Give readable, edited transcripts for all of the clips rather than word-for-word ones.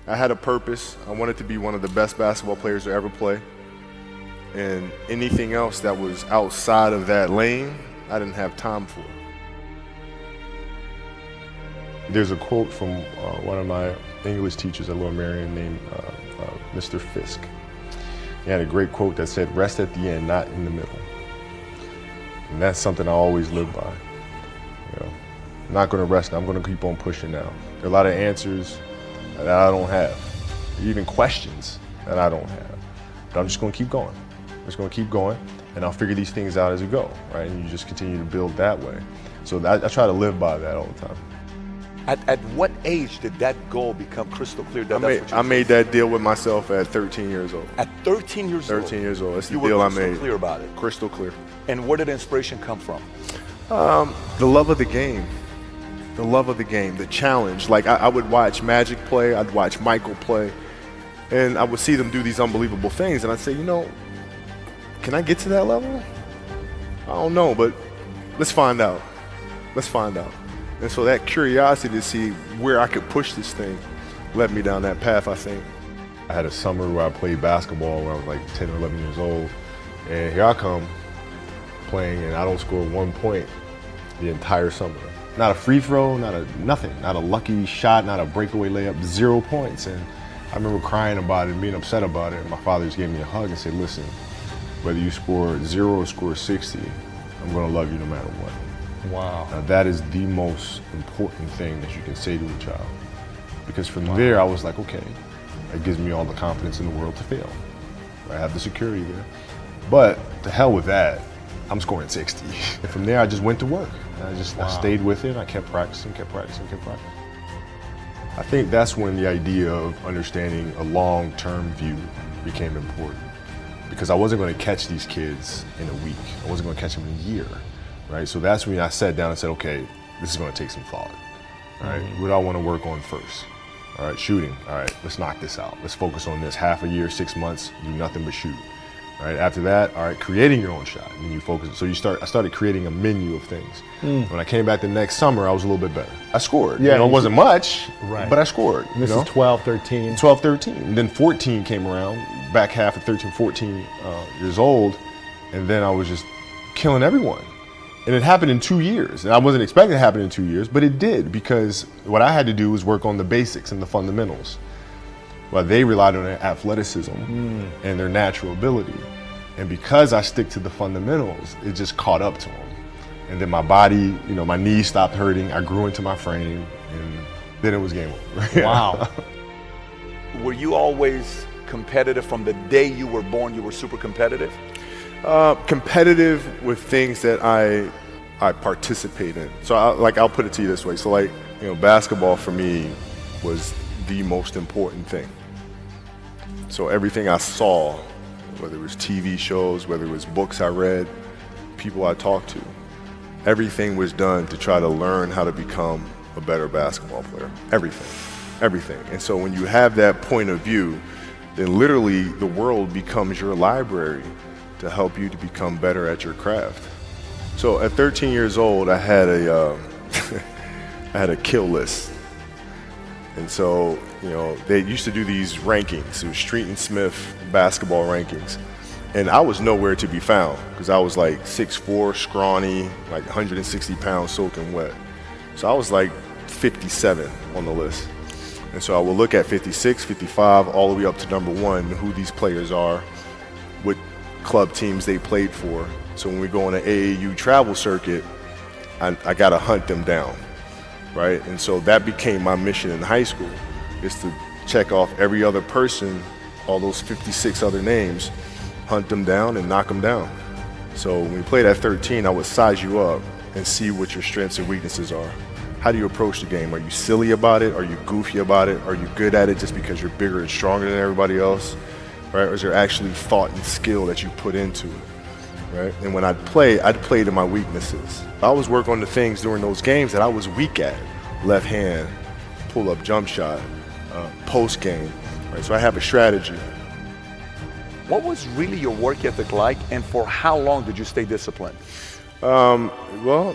I had a purpose. I wanted to be one of the best basketball players to ever play. And anything else that was outside of that lane, I didn't have time for. There's a quote from one of my English teachers at Lower Merion named Mr. Fisk. He had a great quote that said, "Rest at the end, not in the middle." And that's something I always live by. I'm not going to rest. I'm going to keep on pushing now. There are a lot of answers that I don't have, even questions that I don't have. But I'm just going to keep going. I'm just going to keep going, and I'll figure these things out as we go, right? And you just continue to build that way. So I try to live by that all the time. At what age did that goal become crystal clear? I made that deal with myself at 13 years old. At 13 years old? 13 years old. That's the you deal were I made. crystal clear about it? Crystal clear. And where did inspiration come from? The love of the game. The love of the game, the challenge. Like I would watch Magic play, I'd watch Michael play, and I would see them do these unbelievable things, and I'd say, you know, can I get to that level? I don't know, but let's find out. Let's find out. And so that curiosity to see where I could push this thing led me down that path, I think. I had a summer where I played basketball when I was like 10 or 11 years old, and here I come playing, and I don't score 1 point the entire summer. Not a free throw, nothing, not a lucky shot, not a breakaway layup, 0 points. And I remember crying about it and being upset about it. And my father just gave me a hug and said, "Listen, whether you score 0 or score 60, I'm gonna love you no matter what." Wow. Now that is the most important thing that you can say to a child. Because from there, I was like, okay, that gives me all the confidence in the world to fail. I have the security there. But to hell with that, I'm scoring 60. And from there, I just went to work. And I stayed with it. I kept practicing. I think that's when the idea of understanding a long-term view became important. Because I wasn't going to catch these kids in a week. I wasn't going to catch them in a year, right? So that's when I sat down and said, okay, this is going to take some thought, all right? What do I want to work on first? All right, shooting. All right, let's knock this out. Let's focus on this. Half a year, 6 months, do nothing but shoot. All right, after that, all right, creating your own shot. And you focus. So I started creating a menu of things. When I came back the next summer, I was a little bit better. I scored. Yeah, it wasn't much, right, but I scored. And this is 12, 13. 12, 13. And then 14 came around, back half of 13, 14 years old. And then I was just killing everyone. And it happened in 2 years. And I wasn't expecting it to happen in 2 years, but it did, because what I had to do was work on the basics and the fundamentals. While they relied on their athleticism and their natural ability. And because I stick to the fundamentals, it just caught up to them. And then my body, my knees stopped hurting, I grew into my frame, and then it was game over. Wow. Were you always competitive from the day you were born? You were super competitive? Competitive with things that I participate in. So I'll put it to you this way. So basketball for me was the most important thing. So everything I saw, whether it was TV shows, whether it was books I read, people I talked to, everything was done to try to learn how to become a better basketball player. Everything. And so when you have that point of view, then literally the world becomes your library to help you to become better at your craft. So at 13 years old, I had a I had a kill list. And so, they used to do these rankings. It was Street and Smith basketball rankings. And I was nowhere to be found because I was like 6'4", scrawny, like 160 pounds soaking wet. So I was like 57 on the list. And so I would look at 56, 55, all the way up to number 1, who these players are, what club teams they played for. So when we go on an AAU travel circuit, I got to hunt them down. Right? And so that became my mission in high school, is to check off every other person, all those 56 other names, hunt them down and knock them down. So when we played at 13, I would size you up and see what your strengths and weaknesses are. How do you approach the game? Are you silly about it? Are you goofy about it? Are you good at it just because you're bigger and stronger than everybody else? Right? Or is there actually thought and skill that you put into it? Right? And when I'd play to my weaknesses. I always work on the things during those games that I was weak at. Left hand, pull-up jump shot, post game. Right? So I have a strategy. What was really your work ethic like, and for how long did you stay disciplined? Well,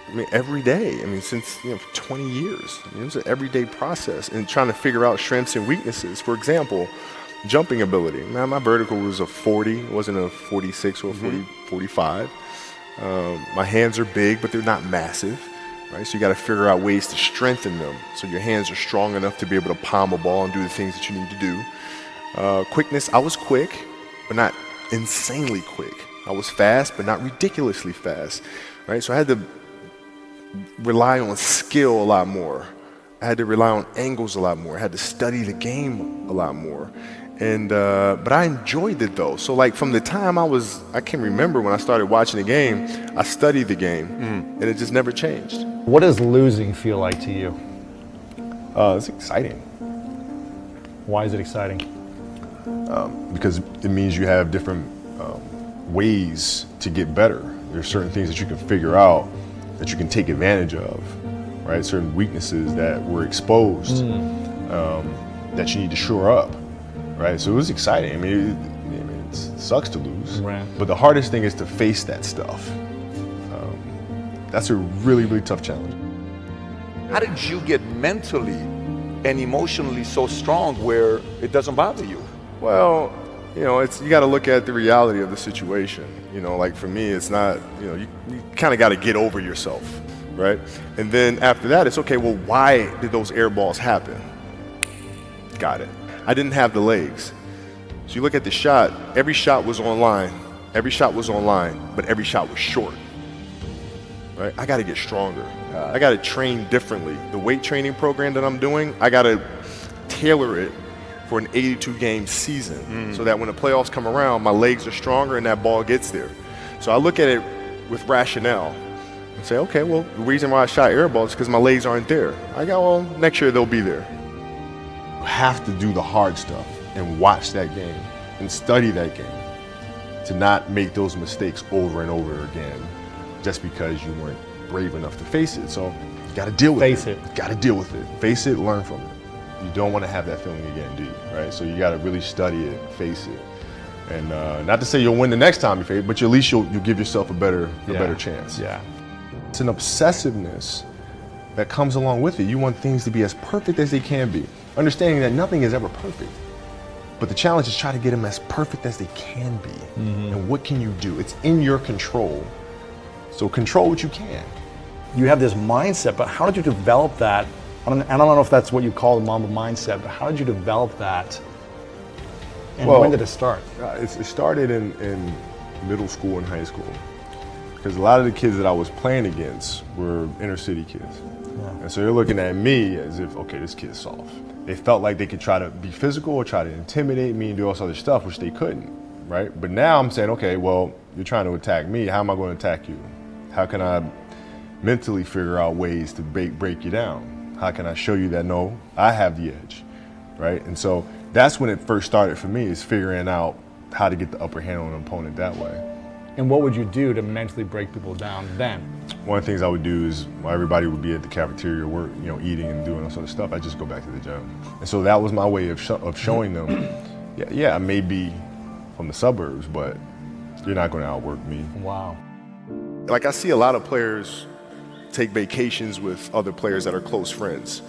I mean, every day. I mean, since, for 20 years. I mean, it was an everyday process and trying to figure out strengths and weaknesses. For example, jumping ability. Now, my vertical was a 40, it wasn't a 46 or a 45. My hands are big, but they're not massive, right? So you got to figure out ways to strengthen them so your hands are strong enough to be able to palm a ball and do the things that you need to do. Quickness, I was quick, but not insanely quick. I was fast, but not ridiculously fast, right? So I had to rely on skill a lot more. I had to rely on angles a lot more. I had to study the game a lot more. And but I enjoyed it though. So like from the time I can remember when I started watching the game, I studied the game, and it just never changed. What does losing feel like to you? It's exciting. Why is it exciting? Because it means you have different ways to get better. There's certain things that you can figure out that you can take advantage of, right? Certain weaknesses that were exposed that you need to shore up, right? So it was exciting. I mean, it sucks to lose, right. But the hardest thing is to face that stuff. That's a really, really tough challenge. How did you get mentally and emotionally so strong where it doesn't bother you? Well, you got to look at the reality of the situation. Like for me, it's not, you kind of got to get over yourself, right? And then after that, it's okay, well, why did those air balls happen? Got it. I didn't have the legs. So you look at the shot, every shot was online. Every shot was online, but every shot was short, right? I got to get stronger. I got to train differently. The weight training program that I'm doing, I got to tailor it for an 82-game season so that when the playoffs come around, my legs are stronger and that ball gets there. So I look at it with rationale and say, okay, well, the reason why I shot air balls is because my legs aren't there. Well, next year they'll be there. You have to do the hard stuff and watch that game and study that game to not make those mistakes over and over again just because you weren't brave enough to face it. So you got to deal with Face it. Got to deal with it. Face it, learn from it. You don't want to have that feeling again, do you? Right? So you got to really study it, face it, and not to say you'll win the next time you face it, but at least you'll give yourself a better chance. Yeah. It's an obsessiveness that comes along with it. You want things to be as perfect as they can be, understanding that nothing is ever perfect. But the challenge is try to get them as perfect as they can be. And what can you do? It's in your control. So control what you can. You have this mindset, but how did you develop that? I don't know if that's what you call the Mamba mindset, but how did you develop that? And when did it start? It started in middle school and high school. Because a lot of the kids that I was playing against were inner city kids. Yeah. And so they're looking at me as if, okay, this kid's soft. They felt like they could try to be physical or try to intimidate me and do all this other stuff, which they couldn't, right? But now I'm saying, okay, well, you're trying to attack me. How am I going to attack you? How can I mentally figure out ways to break you down? How can I show you that, no, I have the edge, right? And so that's when it first started for me, is figuring out how to get the upper hand on an opponent that way. And what would you do to mentally break people down then? One of the things I would do is, while everybody would be at the cafeteria work, eating and doing all sort of stuff, I'd just go back to the gym. And so that was my way of showing them, yeah, I may be from the suburbs, but you're not going to outwork me. Wow. Like I see a lot of players take vacations with other players that are close friends,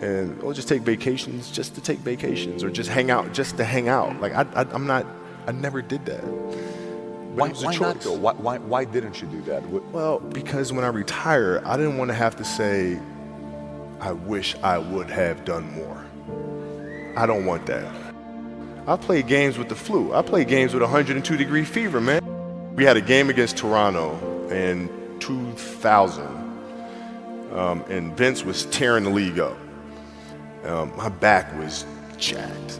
and we'll just take vacations just to take vacations, or just hang out just to hang out. Like I never did that. Why not though? Why didn't you do that? Well, because when I retire, I didn't want to have to say, I wish I would have done more. I don't want that. I played games with the flu. I played games with 102-degree fever, man. We had a game against Toronto in 2000. And Vince was tearing the league up. My back was jacked.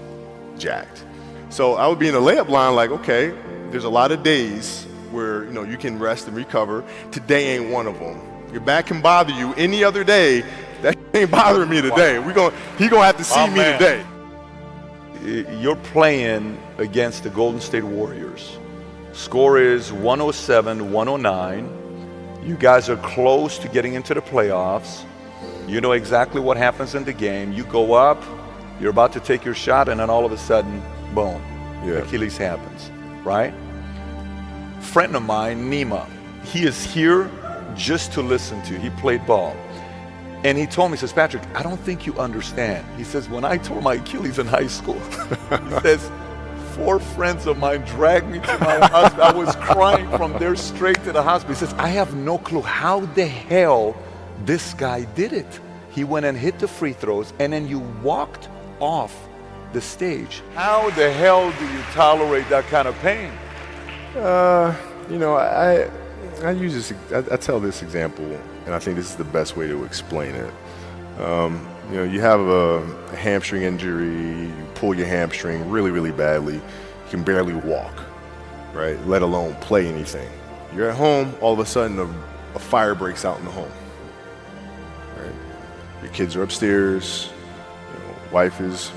So I would be in the layup line like, okay, there's a lot of days where you can rest and recover. Today ain't one of them. Your back can bother you any other day. That ain't bothering me today. He gonna have to see me today. You're playing against the Golden State Warriors. Score is 107-109. You guys are close to getting into the playoffs. You know exactly what happens in the game. You go up, you're about to take your shot, and then all of a sudden, boom, Achilles happens, right? Friend of mine, Nima, he is here just to listen to. He played ball. And he told me, he says, Patrick, I don't think you understand. He says, when I tore my Achilles in high school, he says, 4 friends of mine dragged me to my hospital. I was crying from there straight to the hospital. He says, I have no clue how the hell this guy did it. He went and hit the free throws, and then you walked off the stage. How the hell do you tolerate that kind of pain? You know, I use this. I tell this example, and I think this is the best way to explain it. You know, you have a hamstring injury, you pull your hamstring really, really badly, you can barely walk, right? Let alone play anything. You're at home, all of a sudden a fire breaks out in the home, right? Your kids are upstairs, you know, wife is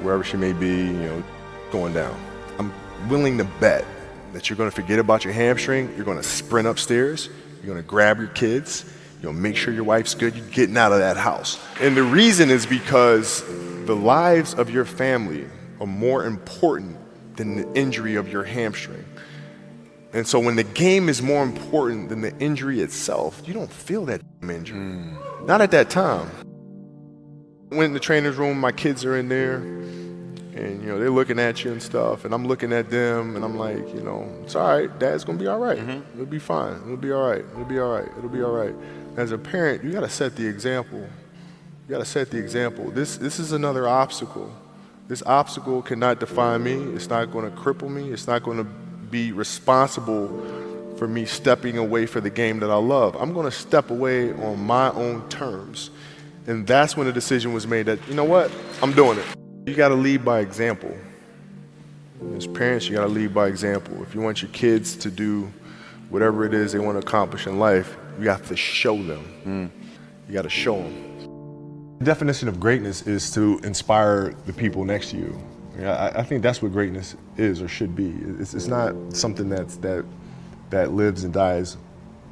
wherever she may be, you know, going down. I'm willing to bet that you're going to forget about your hamstring, you're going to sprint upstairs, you're going to grab your kids, you'll make sure your wife's good, you're getting out of that house. And the reason is because the lives of your family are more important than the injury of your hamstring. And so when the game is more important than the injury itself, you don't feel that injury. Not at that time. Went in the trainer's room, my kids are in there, and you know, they're looking at you and stuff, and I'm looking at them, and I'm like, you know, it's all right, Dad's gonna be all right. It'll be fine, it'll be all right, it'll be all right, it'll be all right. As a parent, you gotta set the example. You gotta set the example. This is another obstacle. This obstacle cannot define me, it's not gonna cripple me, it's not gonna be responsible for me stepping away for the game that I love. I'm gonna step away on my own terms. And that's when the decision was made that, you know what, I'm doing it. You gotta lead by example. As parents, you gotta lead by example. If you want your kids to do whatever it is they want to accomplish in life, you have to show them. You gotta show them. The definition of greatness is to inspire the people next to you. I think that's what greatness is or should be. It's not something that lives and dies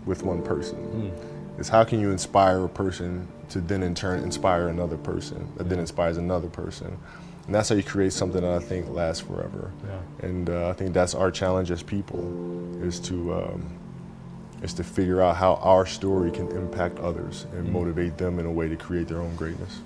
with one person. It's how can you inspire a person to then in turn inspire another person that then inspires another person. And that's how you create something that I think lasts forever. Yeah. And I think that's our challenge as people, is to figure out how our story can impact others and motivate them in a way to create their own greatness.